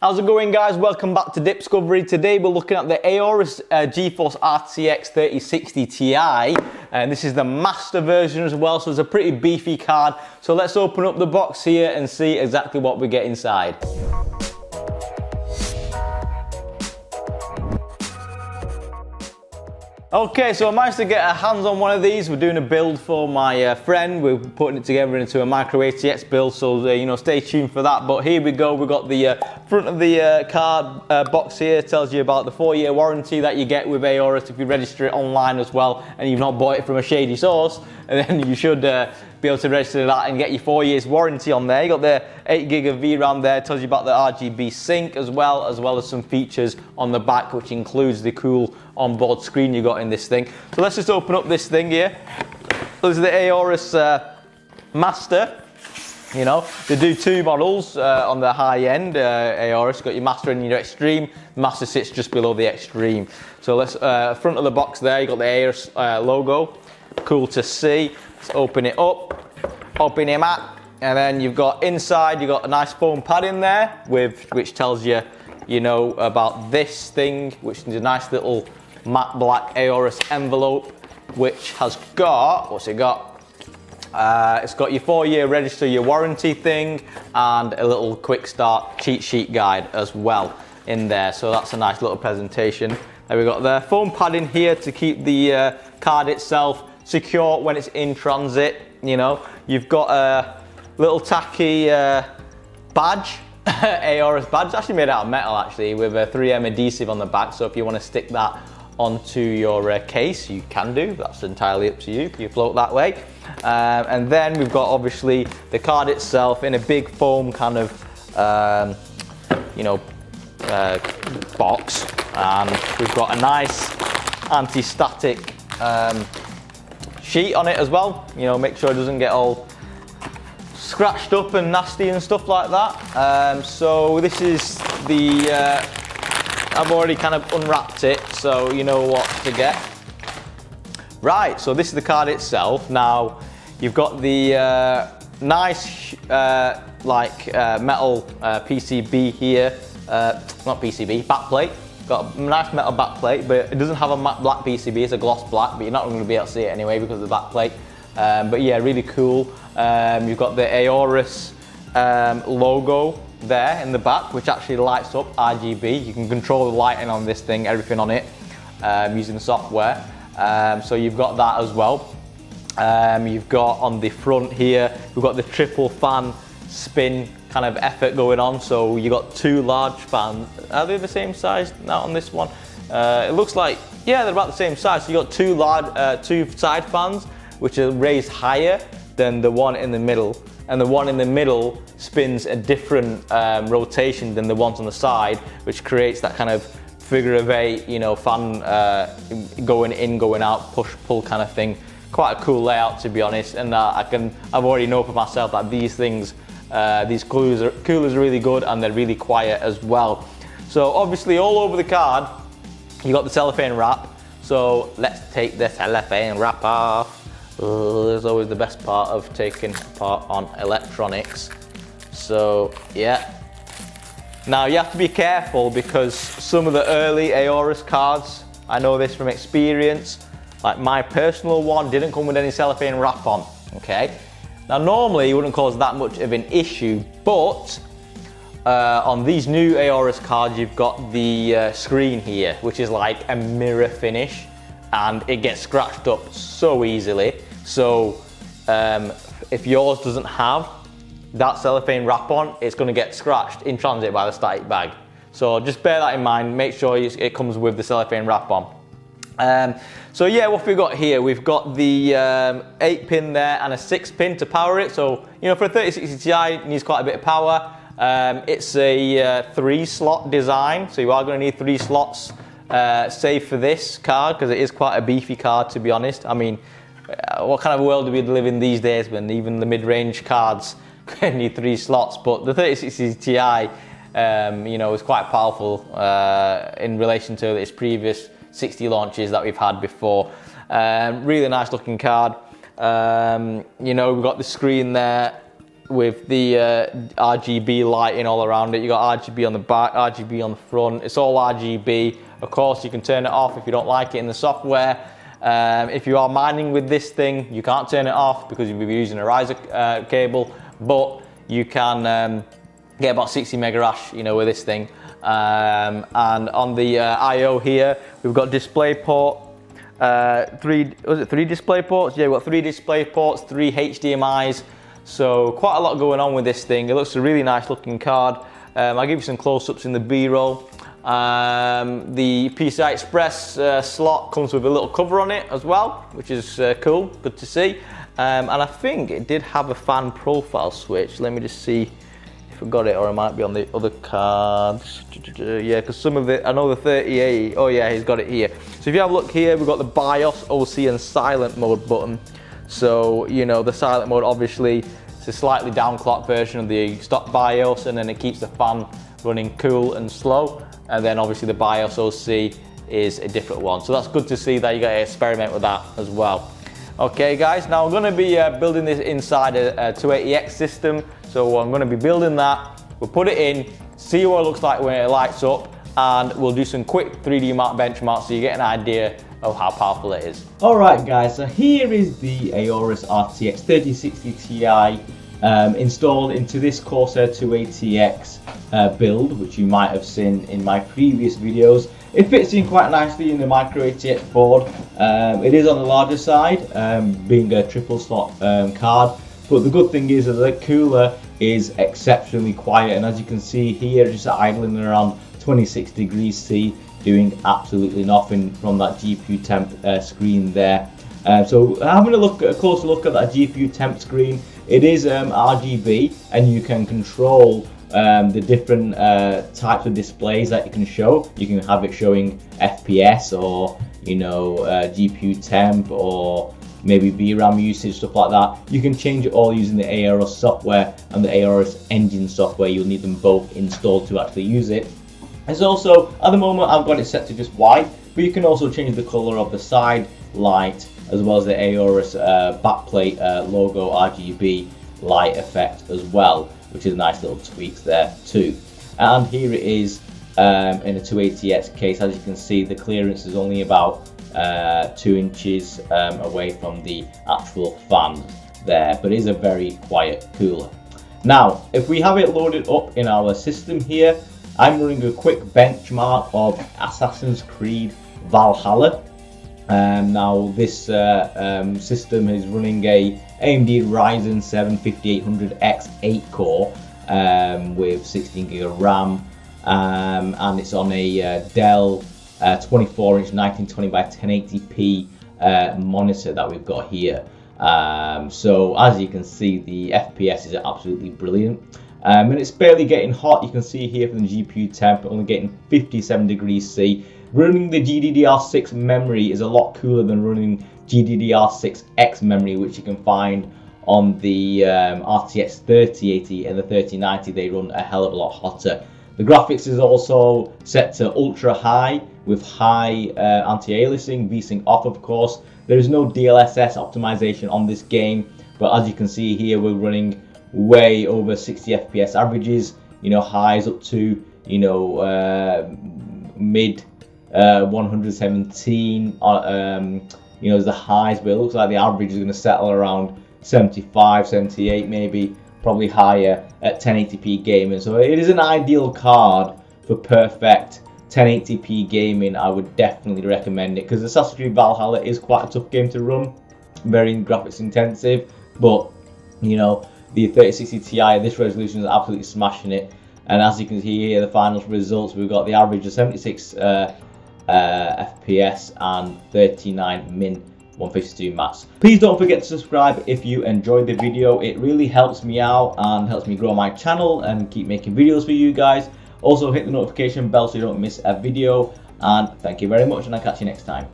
How's it going, guys? Welcome back to Discovery. Today we're looking at the Aorus GeForce RTX 3060 Ti, and this is the master version as well, so it's a pretty beefy card. So let's open up the box here and see exactly what we get inside. Okay, so I managed to get our hands on one of these. We're doing a build for my friend. We're putting it together into a micro ATX build, so stay tuned for that. But here we go. We've got the front of the card box here. It tells you about the 4-year warranty that you get with Aorus if you register it online as well, and you've not bought it from a shady source. And then you should be able to register that and get your 4 years warranty on there. You got the 8 gig of VRAM there. It tells you about the RGB sync as well as some features on the back, which includes the cool onboard screen you got in this thing. So let's just open up this thing here. This is the Aorus Master. You know, they do two models on the high end. Aorus, you've got your Master and your Extreme. The Master sits just below the Extreme. So let's front of the box there. You got the Aorus logo. Cool to see. Let's open it up. Open him up, and then you've got inside. You've got a nice foam pad in there which tells you, about this thing, which is a nice little matte black Aorus envelope, which has got, what's it got? It's got your 4-year register, your warranty thing, and a little quick start cheat sheet guide as well in there. So that's a nice little presentation. Then we've got the foam pad in here to keep the card itself secure when it's in transit. You've got a little tacky badge. Aorus badge. It's actually made out of metal, actually, with a 3M adhesive on the back, so if you want to stick that onto your case, you can do. That's entirely up to you if you float that way. And then we've got, obviously, the card itself in a big foam kind of box, and we've got a nice anti-static sheet on it as well. Make sure it doesn't get all scratched up and nasty and stuff like that. So this is the, I've already kind of unwrapped it, so you know what to get. Right, so this is the card itself. Now, you've got the nice metal PCB here, not PCB, backplate. Got a nice metal backplate, but it doesn't have a matte black PCB, it's a gloss black, but you're not going to be able to see it anyway because of the backplate. But yeah, really cool. You've got the Aorus logo there in the back, which actually lights up RGB. You can control the lighting on this thing, everything on it, using the software. So you've got that as well. You've got on the front here, we've got the triple fan spin kind of effort going on. So you've got two large fans. Are they the same size now on this one? It looks like, yeah, they're about the same size. So you've got two side fans, which are raised higher than the one in the middle, and the one in the middle spins a different rotation than the ones on the side, which creates that kind of figure of 8, fan going in, going out, push, pull kind of thing. Quite a cool layout, to be honest, and I've already know for myself that these things, these coolers are really good, and they're really quiet as well. So obviously all over the card, you got the cellophane wrap. So let's take the cellophane wrap off. There's always the best part of taking part on electronics. So yeah. Now you have to be careful because some of the early Aorus cards, I know this from experience, like my personal one didn't come with any cellophane wrap on, okay? Now normally it wouldn't cause that much of an issue, but on these new Aorus cards you've got the screen here, which is like a mirror finish, and it gets scratched up so easily. So if yours doesn't have that cellophane wrap on, it's going to get scratched in transit by the static bag. So just bear that in mind, make sure it comes with the cellophane wrap on. So yeah, what we've got here, we've got the 8-pin there and a 6-pin to power it. So, for a 3060 Ti, it needs quite a bit of power. It's a 3-slot design, so you are going to need 3 slots, save for this card, because it is quite a beefy card, to be honest. I mean, what kind of a world do we live in these days when even the mid-range cards need 3 slots? But the 3060 Ti, is quite powerful in relation to its previous 60 launches that we've had before. Really nice looking card. We've got the screen there with the RGB lighting all around it. You got RGB on the back, RGB on the front. It's all RGB. Of course, you can turn it off if you don't like it in the software. If you are mining with this thing, you can't turn it off because you'll be using a riser cable, but you can get about 60 megahash, you know, with this thing. And on the I/O here, we've got display port. Three display ports? Yeah, we've got 3 display ports, 3 HDMIs. So quite a lot going on with this thing. It looks a really nice looking card. I'll give you some close-ups in the B-roll. The PCI Express slot comes with a little cover on it as well, which is cool, good to see. And I think it did have a fan profile switch. Let me just see if I got it, or it might be on the other cards. Yeah, because some of it, I know the 3080, oh yeah, he's got it here. So if you have a look here, we've got the BIOS, OC and silent mode button. So, you know, the silent mode, obviously, it's a slightly downclocked version of the stock BIOS, and then it keeps the fan running cool and slow. And then obviously the BIOS OC is a different one. So that's good to see that you got to experiment with that as well. Okay guys, now I'm going to be building this inside a 280X system. So I'm going to be building that, we'll put it in, see what it looks like when it lights up, and we'll do some quick 3D mark benchmarks so you get an idea of how powerful it is. Alright guys, so here is the Aorus RTX 3060Ti installed into this Corsair 280X build, which you might have seen in my previous videos. It fits in quite nicely in the micro ATX board. It is on the larger side, being a triple slot card, but the good thing is that the cooler is exceptionally quiet, and as you can see here, just idling around 26 degrees C, doing absolutely nothing from that GPU temp screen there. So having a closer look at that GPU temp screen, it is RGB, and you can control the different types of displays that you can show. You can have it showing FPS, or you know, GPU temp, or maybe VRAM usage, stuff like that. You can change it all using the Aorus software and the Aorus engine software. You'll need them both installed to actually use it. There's also, at the moment, I've got it set to just white, but you can also change the color of the side light, as well as the Aorus backplate logo RGB light effect as well, which is nice little tweaks there too. And here it is in a 280X case. As you can see, the clearance is only about 2 inches away from the actual fan there, but it is a very quiet cooler. Now, if we have it loaded up in our system here, I'm running a quick benchmark of Assassin's Creed Valhalla. Now this system is running a AMD Ryzen 7 5800X 8-core with 16GB of RAM, and it's on a Dell 24-inch 1920 by 1080p monitor that we've got here. So as you can see, the FPS is absolutely brilliant. And it's barely getting hot. You can see here from the GPU temp, only getting 57 degrees C. Running the GDDR6 memory is a lot cooler than running GDDR6X memory, which you can find on the RTX 3080 and the 3090. They run a hell of a lot hotter. The graphics is also set to ultra high with high anti-aliasing, VSync off of course. There is no DLSS optimization on this game, but as you can see here, we're running way over 60 FPS averages, you know, highs up to, you know, mid 117, you know, as the highs, but it looks like the average is going to settle around 75, 78 maybe, probably higher at 1080p gaming. So it is an ideal card for perfect 1080p gaming. I would definitely recommend it, because Assassin's Creed Valhalla is quite a tough game to run, very graphics intensive, but you know, the 3060 Ti, this resolution is absolutely smashing it. And as you can see here, the final results, we've got the average of 76 FPS and 39 min 152 max. Please don't forget to subscribe if you enjoyed the video. It really helps me out and helps me grow my channel and keep making videos for you guys. Also hit the notification bell so you don't miss a video, and thank you very much, and I'll catch you next time.